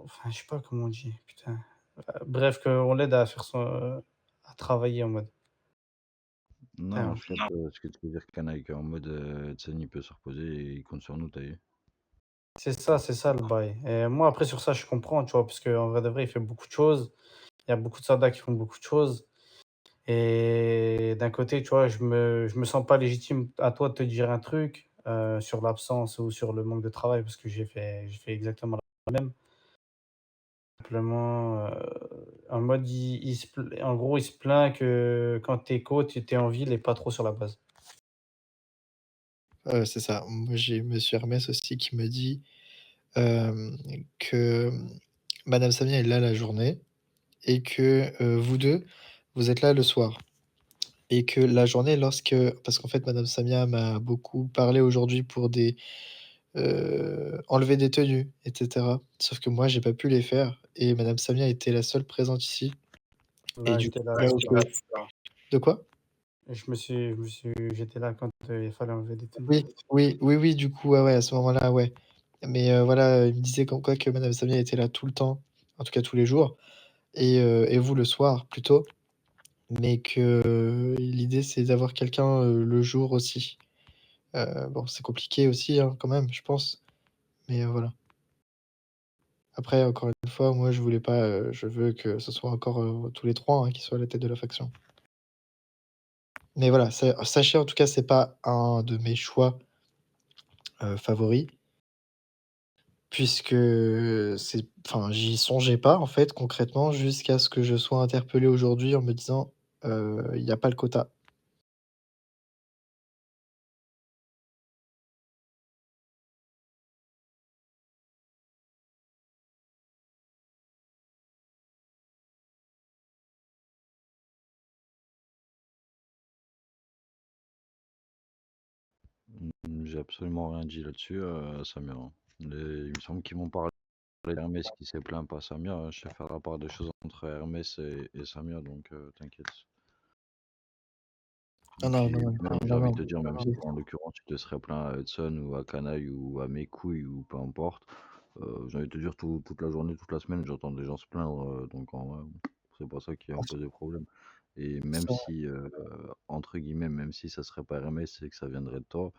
enfin, je sais pas comment on dit, putain. Bref, qu'on l'aide à faire à travailler en mode. Non, Putain, en fait, ce que tu veux dire, Canaille, qu'en mode, Tsen, il peut se reposer et il compte sur nous, tu vu? c'est ça le bail. Et moi, après, sur ça, je comprends, tu vois, parce qu'en vrai de vrai, il fait beaucoup de choses. Il y a beaucoup de soldats qui font beaucoup de choses. Et d'un côté, tu vois, je me sens pas légitime à toi de te dire un truc sur l'absence ou sur le manque de travail, parce que j'ai fait exactement la même. Simplement, en mode, en gros, il se plaint que quand t'es coach, tu es en ville et pas trop sur la base. C'est ça. Moi, j'ai monsieur Hermès aussi qui me dit, hem, que, madame Samia est là la journée et que, vous 2 vous êtes là le soir et que la journée lorsque parce qu'en fait madame Samia m'a beaucoup parlé aujourd'hui pour enlever des tenues et cetera. Sauf que moi j'ai pas pu les faire et madame Samia était la seule présente ici et Là, du coup, j'étais là, là où de quoi? j'étais là quand il fallait enlever des tenues. Oui, oui, oui, oui, du coup, ouais, ouais, à ce moment-là, ouais. Mais, voilà, il me disait comme quoi que madame Samia était là tout le temps, en tout cas tous les jours et vous le soir plutôt, mais que l'idée c'est d'avoir quelqu'un, le jour aussi. Bon, c'est compliqué aussi, hein, quand même, je pense, mais, voilà. Après, encore une fois, moi je voulais pas, je veux que ce soit encore, tous les 3 hein, qui soient à la tête de la faction. Mais voilà, sachez en tout cas, c'est pas un de mes choix, favoris. Puisque, c'est enfin, j'y songeais pas, en fait, concrètement, jusqu'à ce que je sois interpellé aujourd'hui en me disant: «Il y a pas le quota». J'ai absolument rien dit là-dessus, Samir, hein. Les il me semble qu'ils m'ont parlé d'Hermès qui s'est plaint, pas Samir, je sais faire la part des choses entre Hermès et Samir, donc t'inquiète. Non, Et non, puis non, même, j'ai non, envie non, de te dire, même si j'ai toi, en l'occurrence, tu te serais plaint à Hudson ou à Canaille ou à mes couilles ou peu importe, j'ai envie de te dire toute la journée, toute la semaine, j'entends des gens se plaindre, donc en vrai, c'est pas ça qui va me poser problème. Et même ça si, entre guillemets, même si ça serait pas Hermès et que ça viendrait de toi,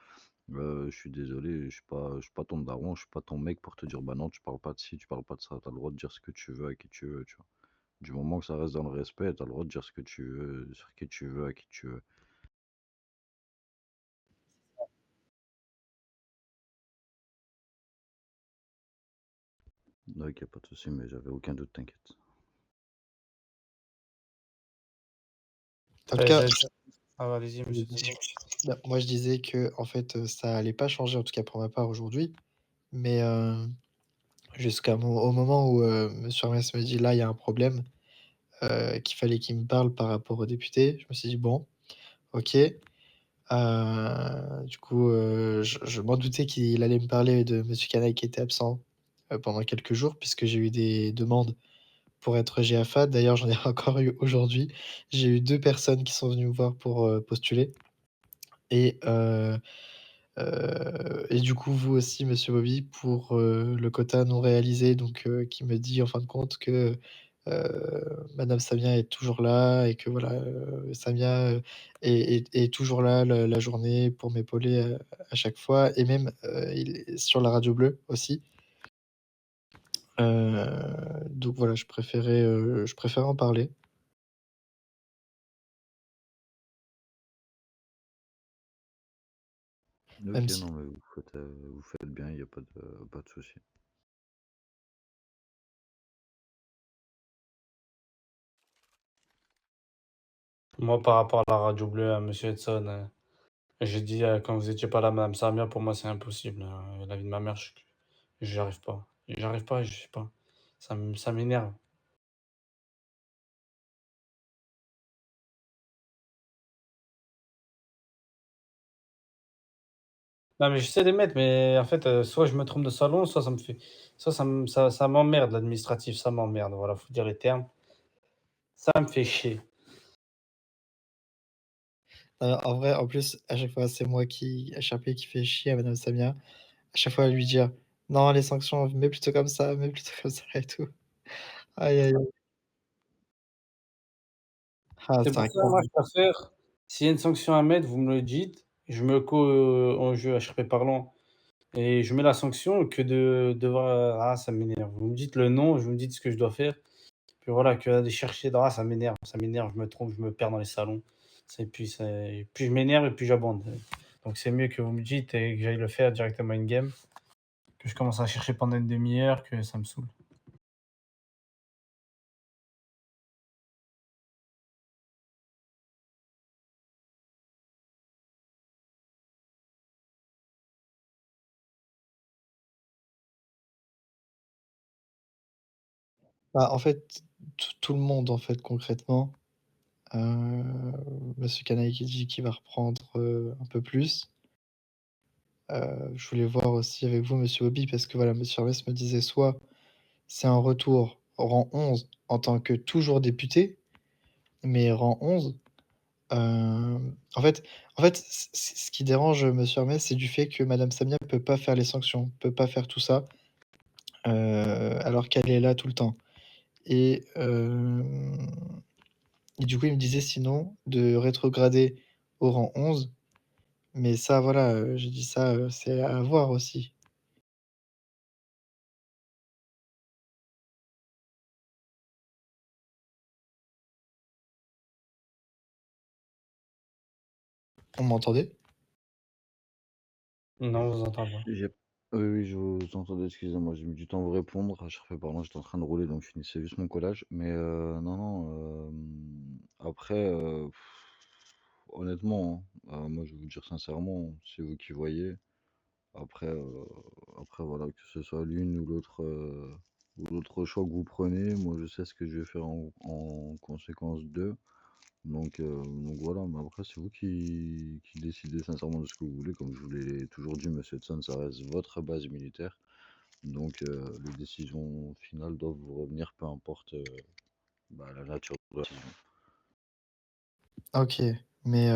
je suis désolé, je suis pas ton daron, je suis pas ton mec pour te dire: «Bah non, tu parles pas de ci, tu parles pas de ça». Tu as le droit de dire ce que tu veux à qui tu veux, tu vois? Du moment que ça reste dans le respect, tu as le droit de dire ce que tu veux, sur qui tu veux, à qui tu veux. Donc y a pas de souci, mais j'avais aucun doute, t'inquiète. en tout cas, Ah, bah, allez-y, monsieur Deno. bah, moi je disais que en fait, ça allait pas changer, en tout cas pour ma part aujourd'hui, mais, au moment où, monsieur Hermès me dit: «Là, il y a un problème», qu'il fallait qu'il me parle par rapport aux députés, je me suis dit: «Bon, OK». Du coup, je m'en doutais qu'il allait me parler de monsieur Canaille qui était absent, pendant quelques jours puisque j'ai eu des demandes pour être GAFA. D'ailleurs, j'en ai encore eu aujourd'hui. J'ai eu 2 personnes qui sont venues me voir pour, postuler et et du coup, vous aussi, monsieur Bobby, pour, le quota non réalisé donc qui me dit en fin de compte que, madame Samia est toujours là et que voilà, Samia, est toujours là la journée pour m'épauler, à chaque fois et même, il est sur la radio bleue aussi. Donc voilà, je préférais en parler, OK, même si non, mais vous faites bien, il y a pas de souci. Moi, par rapport à la radio bleue, à monsieur Edson, j'ai dit quand vous étiez pas là, madame Samia, pour moi, c'est impossible. La vie de ma mère, j'arrive pas. J'arrive pas, je sais pas. Ça m'énerve. Non, mais j'essaie de les mettre, mais en fait, soit je me trompe de salon, soit ça me fait soit ça m'emmerde l'administratif, ça m'emmerde, voilà, faut dire les termes. Ça me fait chier. en vrai, en plus, à chaque fois, c'est moi qui à chaque fois qui fait chier à madame Samia, à chaque fois à lui dire: Non, les sanctions, mais plutôt comme ça, mais plutôt comme ça et tout. Aïe, aïe, aïe. Ah, C'est c'est pour vrai ça, que moi, je préfère, s'il y a une sanction à mettre, vous me le dites, je me en jeu HP parlant et je mets la sanction que de devoir ah ça m'énerve. Vous me dites le nom, vous me dites ce que je dois faire, puis voilà, que d'aller chercher ah ça m'énerve, je me trompe, je me perds dans les salons. C'est plus je m'énerve et plus j'abandonne. Donc c'est mieux que vous me dites et que j'aille le faire directement in game, que je commence à chercher pendant une demi-heure, que ça me saoule. bah, en fait, tout le monde, en fait, concrètement, heu, monsieur Canaille qui dit qu'il va reprendre, un peu plus. Je voulais voir aussi avec vous, monsieur Hobby, parce que voilà, monsieur Hermès me disait soit c'est un retour rang 11 en tant que toujours député, mais rang 11, en fait, ce qui dérange, monsieur Hermès, c'est du fait que madame Samia peut pas faire les sanctions, peut pas faire tout ça, alors qu'elle est là tout le temps et du coup, il me disait sinon de rétrograder au rang 11, mais ça, voilà, j'ai dit ça, c'est à voir aussi. On m'entendait? Non, je vous entends pas. J'ai Oui, oui, je vous entendais, excusez-moi, j'ai mis du temps à vous répondre. Je refais pardon, j'étais en train de rouler, donc je finissais juste mon collage. Mais non, non, après, honnêtement, hein, moi, je vais vous dire sincèrement, c'est vous qui voyez. Après, après voilà, que ce soit l'une ou l'autre choix que vous prenez, moi, je sais ce que je vais faire en conséquence d'eux. Donc voilà, mais après, c'est vous qui décidez sincèrement de ce que vous voulez. Comme je vous l'ai toujours dit, monsieur Hudson, ça reste votre base militaire. Donc, les décisions finales doivent vous revenir, peu importe la nature de la décision. OK, mais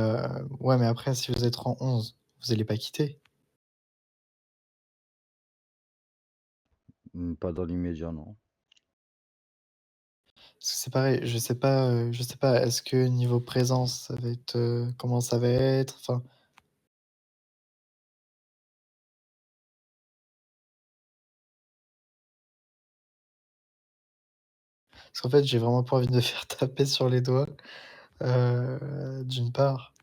ouais, mais après si vous êtes en 11, vous allez pas quitter? Pas dans l'immédiat, non. Parce que c'est pareil, je sais pas, est-ce que niveau présence, ça va être, comment ça va être? Enfin, parce qu'en fait, j'ai vraiment pas envie de me faire taper sur les doigts, d'une part.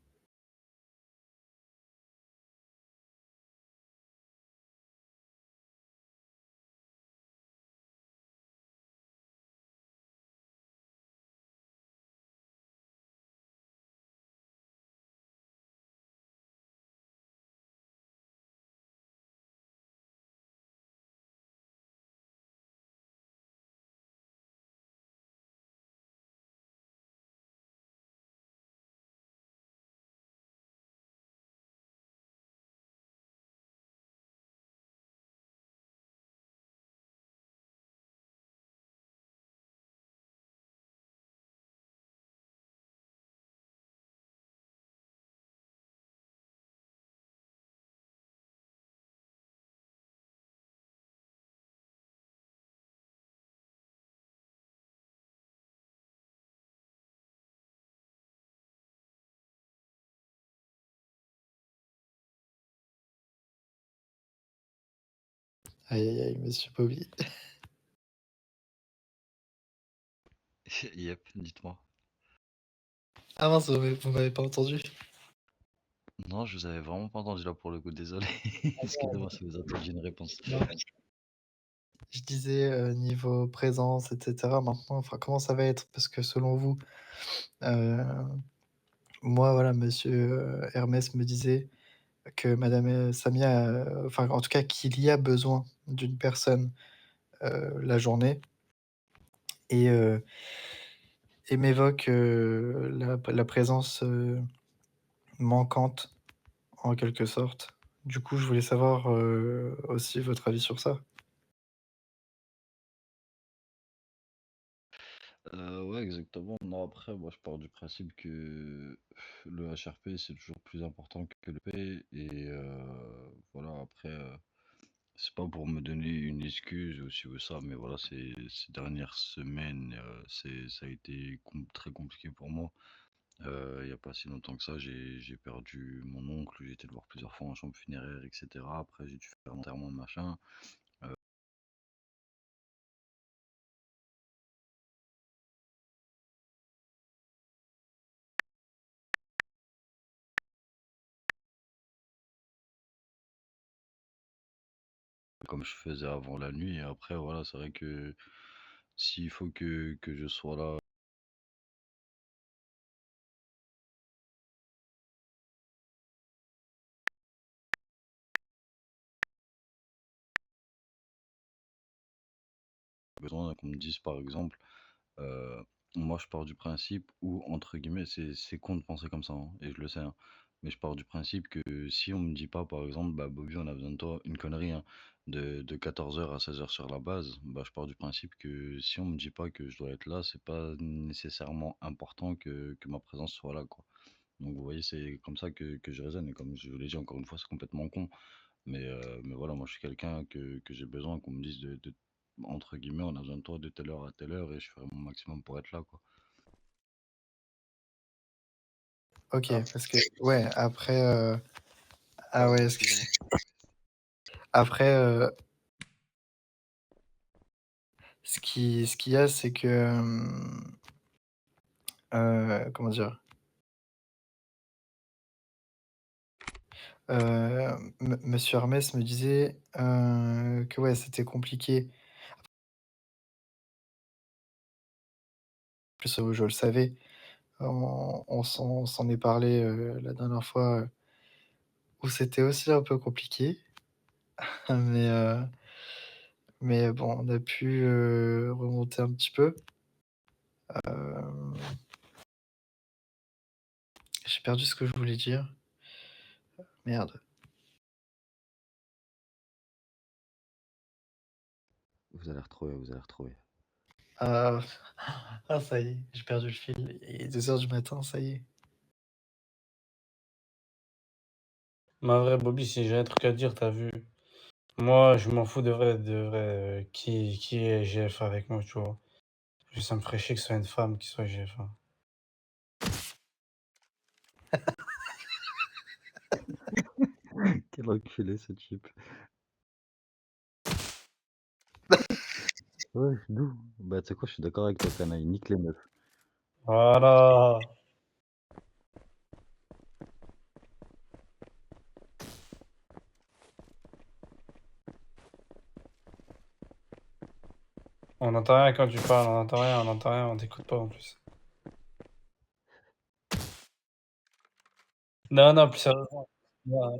Aïe, aïe, aïe, monsieur Bobby. Yep, dites-moi. Ah mince, vous m'avez pas entendu? Non, je vous avais vraiment pas entendu là pour le coup, désolé. Excusez-moi si vous attendiez une réponse. Non. Je disais, niveau présence et cetera, maintenant, enfin, comment ça va être? Parce que selon vous, heu, moi, voilà, monsieur, Hermès me disait que madame, Samia, enfin, en tout cas, qu'il y a besoin d'une personne, la journée et m'évoque, la présence, manquante en quelque sorte. Du coup, je voulais savoir, aussi votre avis sur ça. Ouais, exactement. Non, après, moi, je pars du principe que le HRP, c'est toujours plus important que le P. Et voilà, après, C'est pas pour me donner une excuse ou ci ou ça, mais voilà, ces dernières semaines, ça a été très compliqué pour moi. Il y a pas si longtemps que ça, j'ai perdu mon oncle, j'ai été le voir plusieurs fois en chambre funéraire, etc. Après, j'ai dû faire l'enterrement, machin. Comme je faisais avant la nuit, et après, voilà, c'est vrai que s'il faut que je sois là. Besoin qu'on me dise par exemple, euh, moi je pars du principe où, entre guillemets, c'est con de penser comme ça, hein, et je le sais, hein, mais je pars du principe que si on me dit pas par exemple, bah Bobby, on a besoin de toi, une connerie, hein, de 14h à 16h sur la base, bah je pars du principe que si on me dit pas que je dois être là, c'est pas nécessairement important que ma présence soit là, quoi. Donc vous voyez, c'est comme ça que je raisonne, et comme je vous l'ai dit encore une fois, c'est complètement con. Mais voilà, moi je suis quelqu'un que j'ai besoin qu'on me dise entre guillemets, on a besoin de toi de telle heure à telle heure, et je ferai mon maximum pour être là, quoi. OK, Ah, parce que ouais, après, ah pardon, ouais, excusez-moi. après, ce qu'il y a, c'est que, comment dire? Monsieur Hermès me disait, que ouais, c'était compliqué. En plus, je le savais, on s'en est parlé, la dernière fois, où c'était aussi un peu compliqué. Mais, mais bon, on a pu, remonter un petit peu. Hem, j'ai perdu ce que je voulais dire. Merde. Vous allez retrouver, vous allez retrouver. Ah, ah ça y est, j'ai perdu le fil. Il est 2 heures du matin, ça y est. Ma vraie Bobby, si j'ai un truc à dire, t'as vu. Moi, je m'en fous de vrai, qui est GF avec moi, tu vois. Ça me ferait chier que ce soit une femme qui soit GF1. Quel enculé ce type. Ouais, d'où? Bah tu sais quoi, je suis d'accord avec toi, canaille, nique les meufs. Voilà. On n'entend rien quand tu parles, on n'entend rien, on n'entend rien, on t'écoute pas en plus. Non, non, plus sérieusement. Non,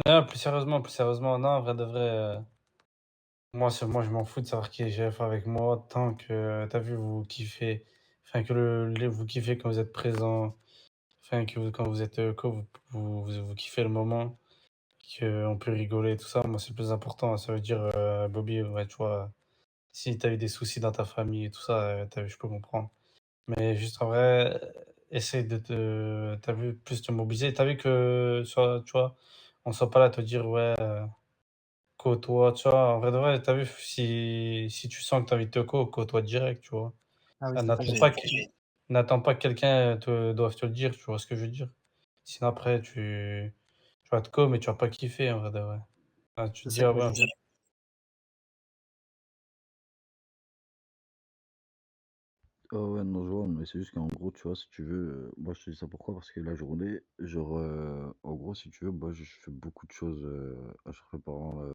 non, plus sérieusement, non, en vrai de vrai, moi je m'en fous de savoir qui est GF avec moi, tant que, t'as vu, vous kiffez, enfin que vous kiffez quand vous êtes présent, enfin que quand vous êtes, que vous kiffez le moment, qu'on peut rigoler, tout ça, moi c'est le plus important. Ça veut dire, Bobby, ouais, tu vois, si t'as eu des soucis dans ta famille et tout ça, t'as vu, je peux comprendre. Mais juste en vrai, essaye de te, t'as vu, plus te mobiliser. T'as vu que, tu vois, on soit pas là à te dire, ouais, côtoie, tu vois, en vrai de vrai, t'as vu, si tu sens que t'as envie de te côtoie direct, tu vois. Ah oui, Ah, c'est ça que n'attends pas que quelqu'un doive te le dire, tu vois ce que je veux dire. Sinon après, tu vas te mais tu vas pas kiffer, en vrai de vrai. Ah, tu te c'est dis, ça ah que ouais, je dis. Oh ouais, non, je vois, mais c'est juste qu'en gros, tu vois, si tu veux, moi je te dis ça pourquoi? Parce que la journée, genre, en gros, si tu veux, moi je fais beaucoup de choses à chaque fois par an,